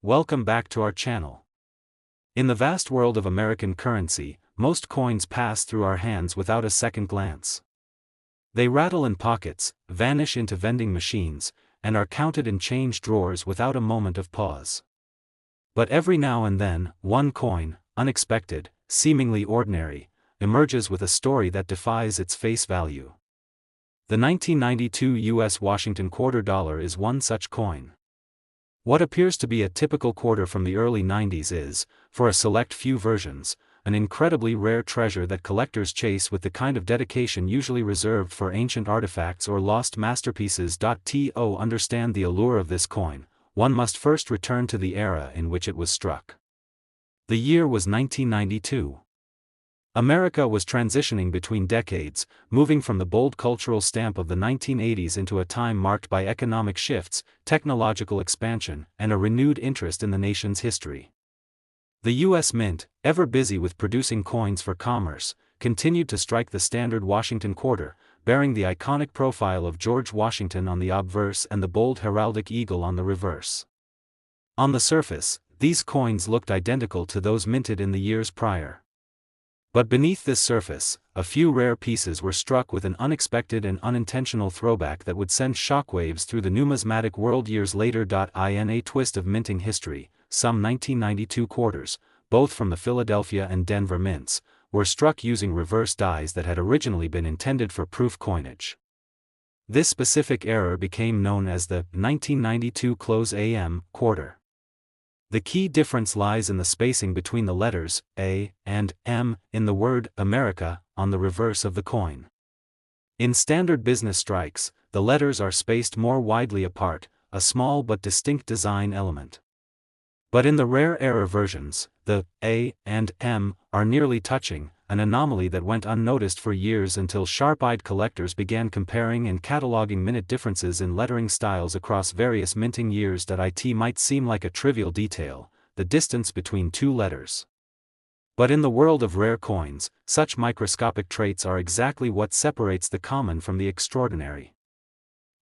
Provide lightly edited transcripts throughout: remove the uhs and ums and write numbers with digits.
Welcome back to our channel. In the vast world of American currency, most coins pass through our hands without a second glance. They rattle in pockets, vanish into vending machines, and are counted in change drawers without a moment of pause. But every now and then, one coin, unexpected, seemingly ordinary, emerges with a story that defies its face value. The 1992 U.S. Washington quarter dollar is one such coin. What appears to be a typical quarter from the early 90s is, for a select few versions, an incredibly rare treasure that collectors chase with the kind of dedication usually reserved for ancient artifacts or lost masterpieces. To understand the allure of this coin, one must first return to the era in which it was struck. The year was 1992. America was transitioning between decades, moving from the bold cultural stamp of the 1980s into a time marked by economic shifts, technological expansion, and a renewed interest in the nation's history. The U.S. Mint, ever busy with producing coins for commerce, continued to strike the standard Washington quarter, bearing the iconic profile of George Washington on the obverse and the bold heraldic eagle on the reverse. On the surface, these coins looked identical to those minted in the years prior. But beneath this surface, a few rare pieces were struck with an unexpected and unintentional throwback that would send shockwaves through the numismatic world years later. In a twist of minting history, some 1992 quarters, both from the Philadelphia and Denver mints, were struck using reverse dies that had originally been intended for proof coinage. This specific error became known as the 1992 close AM quarter. The key difference lies in the spacing between the letters A and M in the word America on the reverse of the coin. In standard business strikes, the letters are spaced more widely apart, a small but distinct design element. But in the rare error versions, the A and M are nearly touching, an anomaly that went unnoticed for years until sharp-eyed collectors began comparing and cataloging minute differences in lettering styles across various minting years. It might seem like a trivial detail, the distance between two letters. But in the world of rare coins, such microscopic traits are exactly what separates the common from the extraordinary.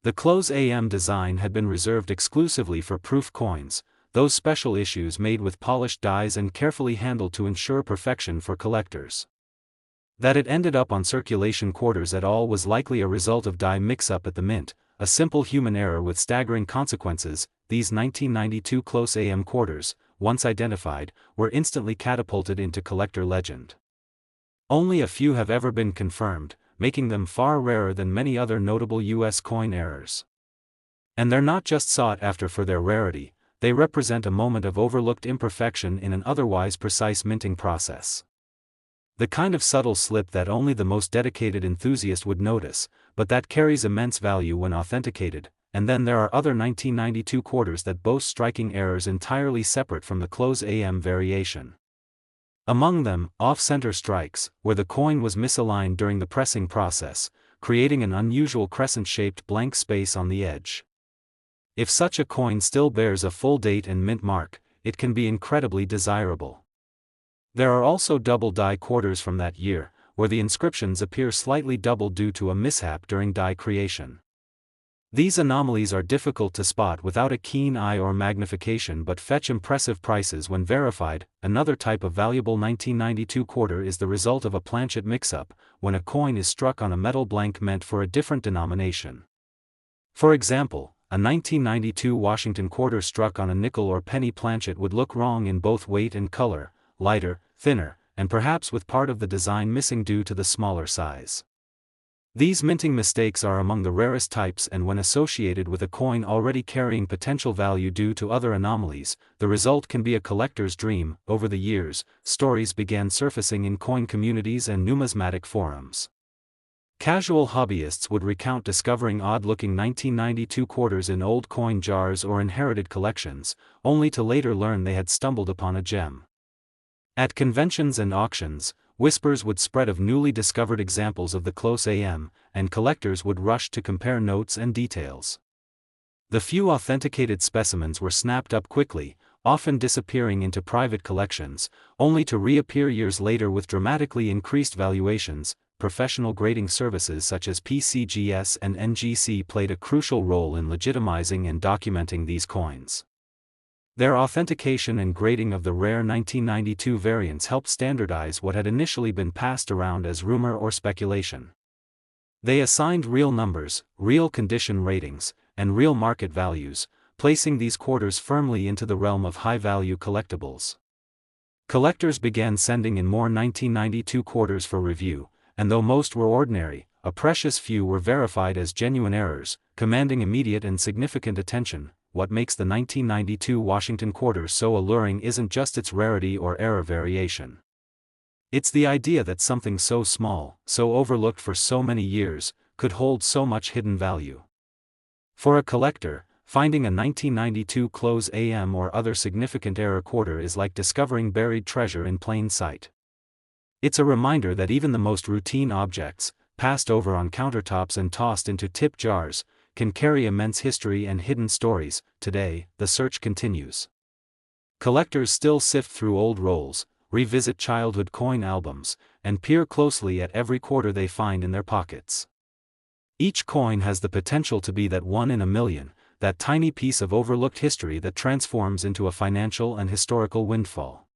The close AM design had been reserved exclusively for proof coins, those special issues made with polished dies and carefully handled to ensure perfection for collectors. That it ended up on circulation quarters at all was likely a result of die mix-up at the mint, a simple human error with staggering consequences. These 1992 close AM quarters, once identified, were instantly catapulted into collector legend. Only a few have ever been confirmed, making them far rarer than many other notable U.S. coin errors. And they're not just sought after for their rarity, they represent a moment of overlooked imperfection in an otherwise precise minting process. The kind of subtle slip that only the most dedicated enthusiast would notice, but that carries immense value when authenticated. And then there are other 1992 quarters that boast striking errors entirely separate from the close AM variation. Among them, off-center strikes, where the coin was misaligned during the pressing process, creating an unusual crescent-shaped blank space on the edge. If such a coin still bears a full date and mint mark, it can be incredibly desirable. There are also double die quarters from that year, where the inscriptions appear slightly doubled due to a mishap during die creation. These anomalies are difficult to spot without a keen eye or magnification but fetch impressive prices when verified. Another type of valuable 1992 quarter is the result of a planchet mix-up, when a coin is struck on a metal blank meant for a different denomination. For example, a 1992 Washington quarter struck on a nickel or penny planchet would look wrong in both weight and color, lighter, thinner, and perhaps with part of the design missing due to the smaller size. These minting mistakes are among the rarest types, and when associated with a coin already carrying potential value due to other anomalies, the result can be a collector's dream. Over the years, stories began surfacing in coin communities and numismatic forums. Casual hobbyists would recount discovering odd-looking 1992 quarters in old coin jars or inherited collections, only to later learn they had stumbled upon a gem. At conventions and auctions, whispers would spread of newly discovered examples of the close AM, and collectors would rush to compare notes and details. The few authenticated specimens were snapped up quickly, often disappearing into private collections, only to reappear years later with dramatically increased valuations. Professional grading services such as PCGS and NGC played a crucial role in legitimizing and documenting these coins. Their authentication and grading of the rare 1992 variants helped standardize what had initially been passed around as rumor or speculation. They assigned real numbers, real condition ratings, and real market values, placing these quarters firmly into the realm of high-value collectibles. Collectors began sending in more 1992 quarters for review, and though most were ordinary, a precious few were verified as genuine errors, commanding immediate and significant attention. What makes the 1992 Washington quarter so alluring isn't just its rarity or error variation. It's the idea that something so small, so overlooked for so many years, could hold so much hidden value. For a collector, finding a 1992 close AM or other significant error quarter is like discovering buried treasure in plain sight. It's a reminder that even the most routine objects, passed over on countertops and tossed into tip jars, can carry immense history and hidden stories. Today, the search continues. Collectors still sift through old rolls, revisit childhood coin albums, and peer closely at every quarter they find in their pockets. Each coin has the potential to be that one in a million, that tiny piece of overlooked history that transforms into a financial and historical windfall.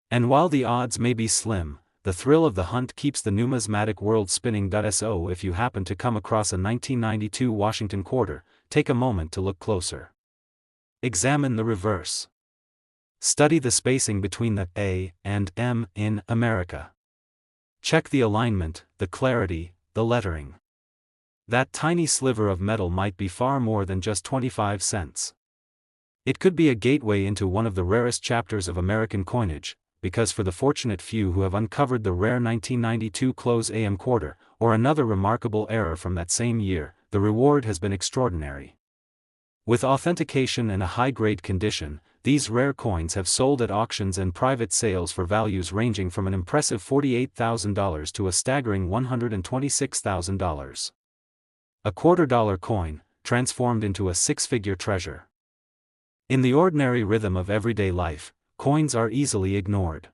And while the odds may be slim, the thrill of the hunt keeps the numismatic world spinning. So if you happen to come across a 1992 Washington quarter, take a moment to look closer. Examine the reverse. Study the spacing between the A and M in America. Check the alignment, the clarity, the lettering. That tiny sliver of metal might be far more than just 25 cents. It could be a gateway into one of the rarest chapters of American coinage, because for the fortunate few who have uncovered the rare 1992 close AM quarter, or another remarkable error from that same year, the reward has been extraordinary. With authentication and a high-grade condition, these rare coins have sold at auctions and private sales for values ranging from an impressive $48,000 to a staggering $126,000. A $quarter coin, transformed into a six-figure treasure. In the ordinary rhythm of everyday life, coins are easily ignored.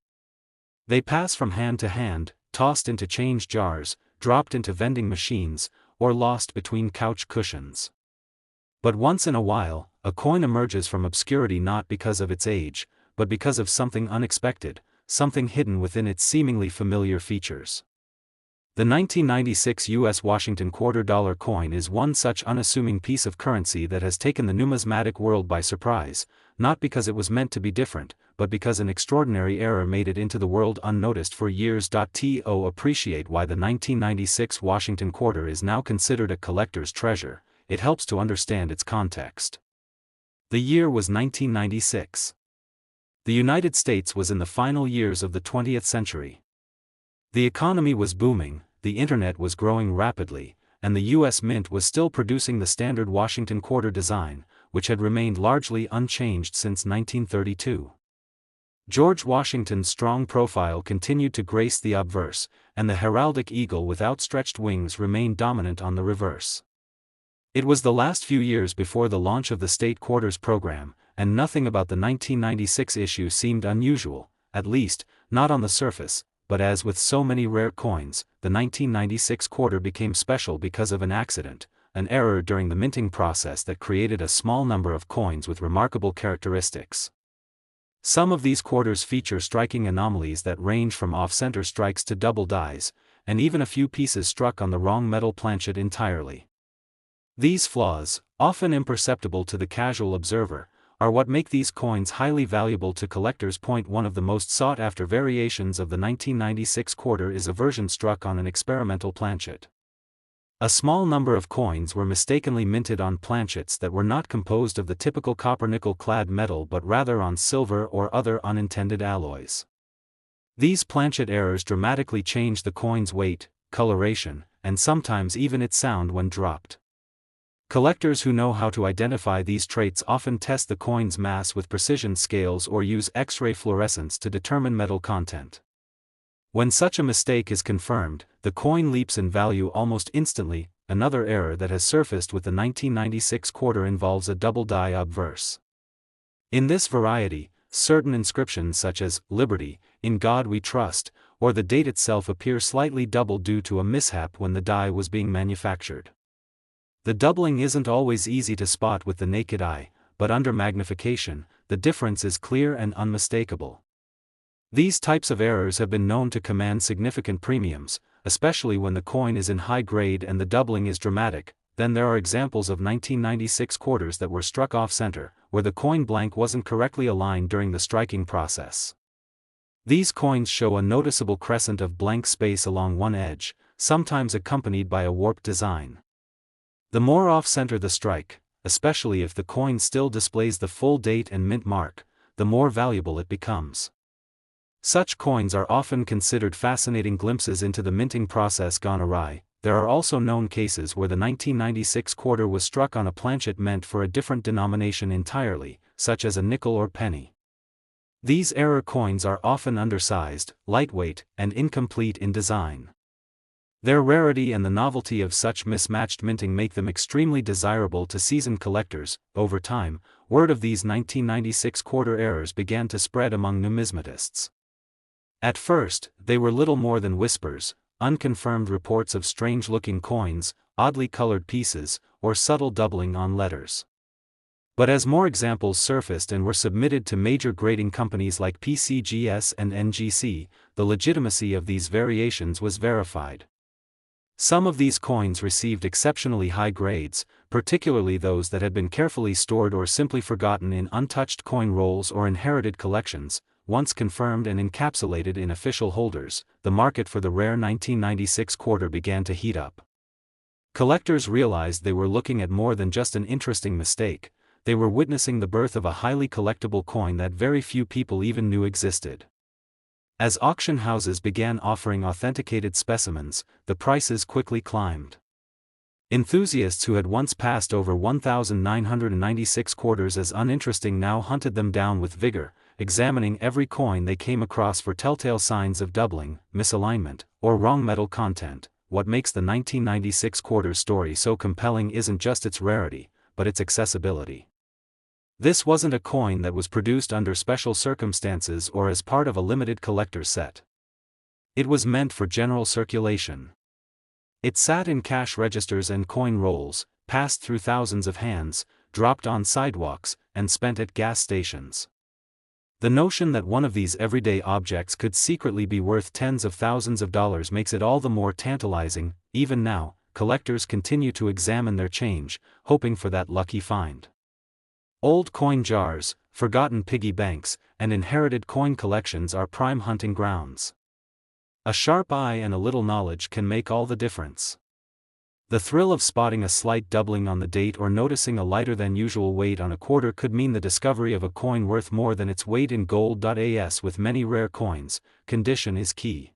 They pass from hand to hand, tossed into change jars, dropped into vending machines, or lost between couch cushions. But once in a while, a coin emerges from obscurity not because of its age, but because of something unexpected, something hidden within its seemingly familiar features. The 1996 U.S. Washington $quarter coin is one such unassuming piece of currency that has taken the numismatic world by surprise, not because it was meant to be different, but because an extraordinary error made it into the world unnoticed for years. To appreciate why the 1996 Washington quarter is now considered a collector's treasure, it helps to understand its context. The year was 1996. The United States was in the final years of the 20th century. The economy was booming, the internet was growing rapidly, and the U.S. Mint was still producing the standard Washington quarter design, which had remained largely unchanged since 1932. George Washington's strong profile continued to grace the obverse, and the heraldic eagle with outstretched wings remained dominant on the reverse. It was the last few years before the launch of the state quarters program, and nothing about the 1996 issue seemed unusual, at least, not on the surface. But as with so many rare coins, the 1996 quarter became special because of an accident, an error during the minting process that created a small number of coins with remarkable characteristics. Some of these quarters feature striking anomalies that range from off-center strikes to double dies, and even a few pieces struck on the wrong metal planchet entirely. These flaws, often imperceptible to the casual observer, are what make these coins highly valuable to collectors. One of the most sought-after variations of the 1996 quarter is a version struck on an experimental planchet. A small number of coins were mistakenly minted on planchets that were not composed of the typical copper-nickel-clad metal but rather on silver or other unintended alloys. These planchet errors dramatically changed the coin's weight, coloration, and sometimes even its sound when dropped. Collectors who know how to identify these traits often test the coin's mass with precision scales or use X-ray fluorescence to determine metal content. When such a mistake is confirmed, the coin leaps in value almost instantly. Another error that has surfaced with the 1996 quarter involves a double die obverse. In this variety, certain inscriptions such as "Liberty," "In God We Trust," or the date itself appear slightly double due to a mishap when the die was being manufactured. The doubling isn't always easy to spot with the naked eye, but under magnification, the difference is clear and unmistakable. These types of errors have been known to command significant premiums, especially when the coin is in high grade and the doubling is dramatic. Then there are examples of 1996 quarters that were struck off-center, where the coin blank wasn't correctly aligned during the striking process. These coins show a noticeable crescent of blank space along one edge, sometimes accompanied by a warped design. The more off-center the strike, especially if the coin still displays the full date and mint mark, the more valuable it becomes. Such coins are often considered fascinating glimpses into the minting process gone awry. There are also known cases where the 1996 quarter was struck on a planchet meant for a different denomination entirely, such as a nickel or penny. These error coins are often undersized, lightweight, and incomplete in design. Their rarity and the novelty of such mismatched minting make them extremely desirable to seasoned collectors. Over time, word of these 1996 quarter errors began to spread among numismatists. At first, they were little more than whispers, unconfirmed reports of strange-looking coins, oddly colored pieces, or subtle doubling on letters. But as more examples surfaced and were submitted to major grading companies like PCGS and NGC, the legitimacy of these variations was verified. Some of these coins received exceptionally high grades, particularly those that had been carefully stored or simply forgotten in untouched coin rolls or inherited collections. Once confirmed and encapsulated in official holders, the market for the rare 1996 quarter began to heat up. Collectors realized they were looking at more than just an interesting mistake. They were witnessing the birth of a highly collectible coin that very few people even knew existed. As auction houses began offering authenticated specimens, the prices quickly climbed. Enthusiasts who had once passed over 1,996 quarters as uninteresting now hunted them down with vigor, examining every coin they came across for telltale signs of doubling, misalignment, or wrong metal content. What makes the 1996 quarter story so compelling isn't just its rarity, but its accessibility. This wasn't a coin that was produced under special circumstances or as part of a limited collector's set. It was meant for general circulation. It sat in cash registers and coin rolls, passed through thousands of hands, dropped on sidewalks, and spent at gas stations. The notion that one of these everyday objects could secretly be worth tens of thousands of dollars makes it all the more tantalizing. Even now, collectors continue to examine their change, hoping for that lucky find. Old coin jars, forgotten piggy banks, and inherited coin collections are prime hunting grounds. A sharp eye and a little knowledge can make all the difference. The thrill of spotting a slight doubling on the date or noticing a lighter than usual weight on a quarter could mean the discovery of a coin worth more than its weight in gold. As with many rare coins, condition is key.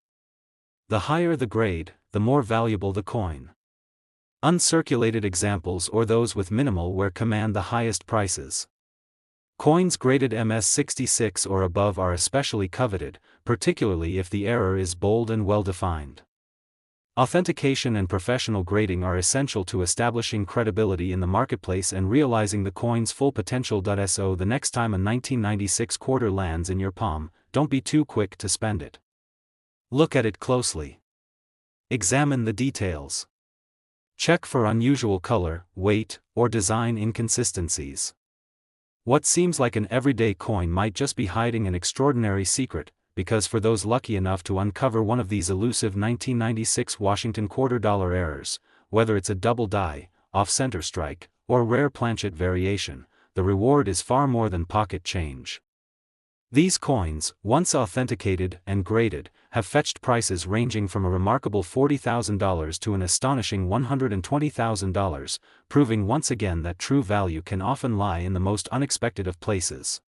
The higher the grade, the more valuable the coin. Uncirculated examples or those with minimal wear command the highest prices. Coins graded MS66 or above are especially coveted, particularly if the error is bold and well-defined. Authentication and professional grading are essential to establishing credibility in the marketplace and realizing the coin's full potential. So the next time a 1996 quarter lands in your palm, don't be too quick to spend it. Look at it closely. Examine the details. Check for unusual color, weight, or design inconsistencies. What seems like an everyday coin might just be hiding an extraordinary secret, because for those lucky enough to uncover one of these elusive 1996 Washington quarter-dollar errors, whether it's a double die, off-center strike, or rare planchet variation, the reward is far more than pocket change. These coins, once authenticated and graded, have fetched prices ranging from a remarkable $40,000 to an astonishing $120,000, proving once again that true value can often lie in the most unexpected of places.